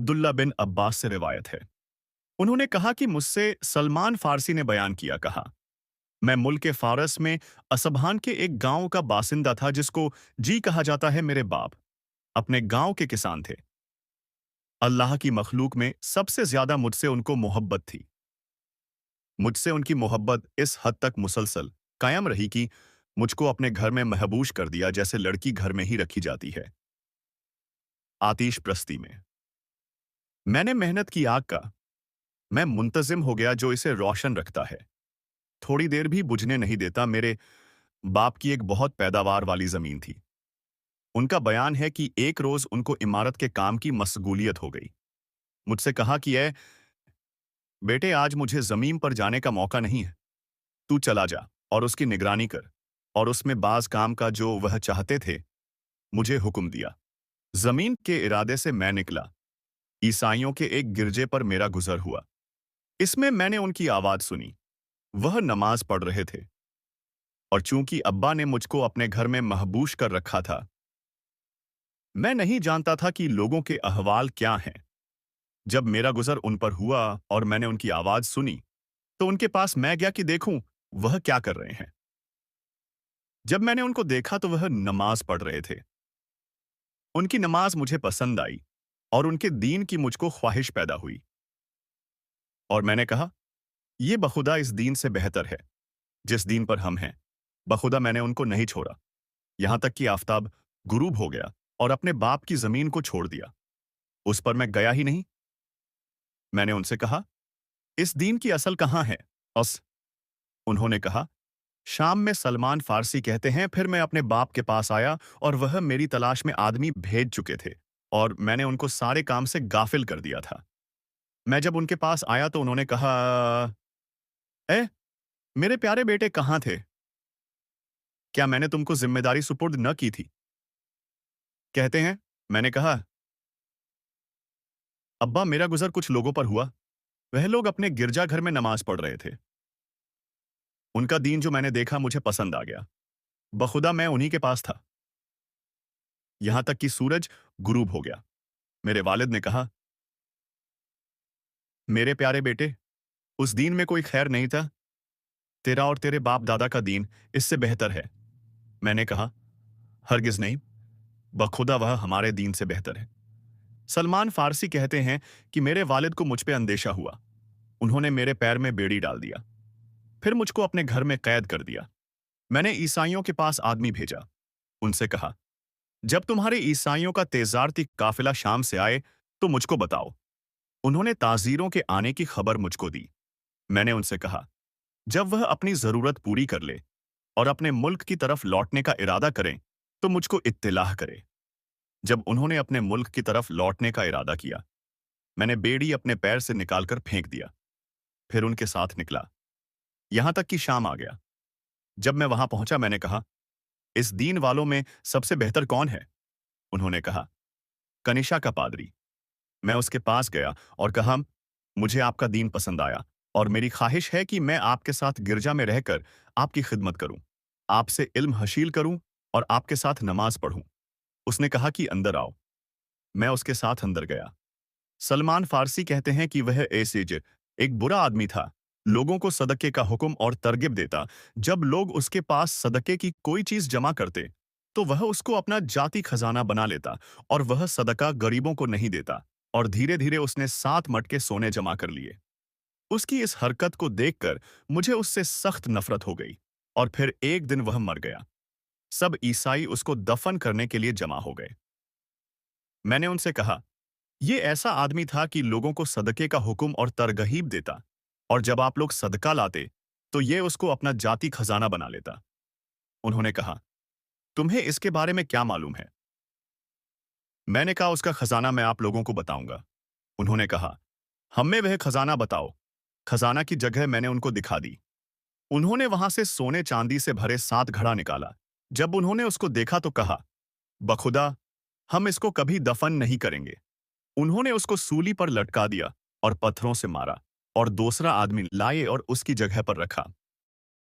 अब्दुल्ला बिन अब्बास से रिवायत है। उन्होंने कहा कि मुझसे सलमान फारसी ने बयान किया कहा, मैं मुल्क फारस में असबहान के एक गांव का बासिंदा था जिसको जी कहा जाता है। मेरे बाप अपने गांव के किसान थे। अल्लाह की मखलूक में सबसे ज्यादा मुझसे उनको मोहब्बत थी। मुझसे उनकी मोहब्बत इस हद तक मुसलसल कायम रही कि मुझको अपने घर में महबूस कर दिया, जैसे लड़की घर में ही रखी जाती है। आतिश प्रस्ती में मैंने मेहनत की आग का मैं मुंतजिम हो गया जो इसे रोशन रखता है, थोड़ी देर भी बुझने नहीं देता। मेरे बाप की एक बहुत पैदावार वाली जमीन थी। उनका बयान है कि एक रोज उनको इमारत के काम की मशगूलियत हो गई। मुझसे कहा कि ए बेटे, आज मुझे जमीन पर जाने का मौका नहीं है, तू चला जा और उसकी निगरानी कर। और उसमें बाज काम का जो वह चाहते थे, मुझे हुक्म दिया। जमीन के इरादे से मैं निकला। ईसाइयों के एक गिरजे पर मेरा गुजर हुआ। इसमें मैंने उनकी आवाज सुनी। वह नमाज पढ़ रहे थे, और चूंकि अब्बा ने मुझको अपने घर में महबूस कर रखा था, मैं नहीं जानता था कि लोगों के अहवाल क्या हैं। जब मेरा गुजर उन पर हुआ और मैंने उनकी आवाज सुनी, तो उनके पास मैं गया कि देखूं वह क्या कर रहे हैं। जब मैंने उनको देखा तो वह नमाज पढ़ रहे थे। उनकी नमाज मुझे पसंद आई और उनके दीन की मुझको ख्वाहिश पैदा हुई। और मैंने कहा, यह बखुदा इस दीन से बेहतर है जिस दीन पर हम हैं। बखुदा मैंने उनको नहीं छोड़ा, यहां तक कि आफताब गुरूब हो गया और अपने बाप की जमीन को छोड़ दिया। उस पर मैं गया ही नहीं। मैंने उनसे कहा, इस दीन की असल कहां है? अस उन्होंने कहा, शाम में सलमान फारसी कहते हैं। फिर मैं अपने बाप के पास आया और वह मेरी तलाश में आदमी भेज चुके थे, और मैंने उनको सारे काम से गाफिल कर दिया था। मैं जब उनके पास आया तो उन्होंने कहा, ए मेरे प्यारे बेटे, कहां थे? क्या मैंने तुमको जिम्मेदारी सुपुर्द न की थी? कहते हैं, मैंने कहा, अब्बा, मेरा गुजर कुछ लोगों पर हुआ। वह लोग अपने गिरजाघर में नमाज पढ़ रहे थे। उनका दीन जो मैंने देखा मुझे पसंद आ गया। बखुदा मैं उन्हीं के पास था, यहां तक कि सूरज गुरूब हो गया। मेरे वालिद ने कहा, मेरे प्यारे बेटे, उस दीन में कोई खैर नहीं था। तेरा और तेरे बाप दादा का दीन इससे बेहतर है। मैंने कहा, हरगिज नहीं, बखुदा वह हमारे दीन से बेहतर है। सलमान फारसी कहते हैं कि मेरे वालिद को मुझ पे अंदेशा हुआ। उन्होंने मेरे पैर में बेड़ी डाल दिया, फिर मुझको अपने घर में कैद कर दिया। मैंने ईसाइयों के पास आदमी भेजा। उनसे कहा, जब तुम्हारे ईसाइयों का तेजारती काफिला शाम से आए तो मुझको बताओ। उन्होंने ताजीरों के आने की खबर मुझको दी। मैंने उनसे कहा, जब वह अपनी जरूरत पूरी कर ले और अपने मुल्क की तरफ लौटने का इरादा करें तो मुझको इत्तिलाह करे। जब उन्होंने अपने मुल्क की तरफ लौटने का इरादा किया, मैंने बेड़ी अपने पैर से निकालकर फेंक दिया, फिर उनके साथ निकला, यहां तक कि शाम आ गया। जब मैं वहां पहुंचा, मैंने कहा, इस दीन वालों में सबसे बेहतर कौन है? उन्होंने कहा, कनिशा का पादरी। मैं उसके पास गया और कहा, मुझे आपका दीन पसंद आया और मेरी ख्वाहिश है कि मैं आपके साथ गिरजा में रहकर आपकी खिदमत करूं, आपसे इल्म हशील करूं और आपके साथ नमाज पढ़ूं। उसने कहा कि अंदर आओ। मैं उसके साथ अंदर गया। सलमान फारसी कहते हैं कि वह एसेज एक बुरा आदमी था, लोगों को सदके का हुक्म और तरगिब देता। जब लोग उसके पास सदके की कोई चीज जमा करते तो वह उसको अपना जाती खजाना बना लेता, और वह सदका गरीबों को नहीं देता। और धीरे धीरे उसने 7 मटके सोने जमा कर लिए। उसकी इस हरकत को देखकर मुझे उससे सख्त नफरत हो गई, और फिर एक दिन वह मर गया। सब ईसाई उसको दफन करने के लिए जमा हो गए। मैंने उनसे कहा, यह ऐसा आदमी था कि लोगों को सदके का हुक्म और तरगहीब देता, और जब आप लोग सदका लाते तो ये उसको अपना जाती खजाना बना लेता। उन्होंने कहा, तुम्हें इसके बारे में क्या मालूम है? मैंने कहा, उसका खजाना मैं आप लोगों को बताऊंगा। उन्होंने कहा, हमें वह खजाना बताओ। खजाना की जगह मैंने उनको दिखा दी। उन्होंने वहां से सोने चांदी से भरे 7 घड़ा निकाला। जब उन्होंने उसको देखा तो कहा, बखुदा, हम इसको कभी दफन नहीं करेंगे। उन्होंने उसको सूली पर लटका दिया और पत्थरों से मारा, और दूसरा आदमी लाए और उसकी जगह पर रखा।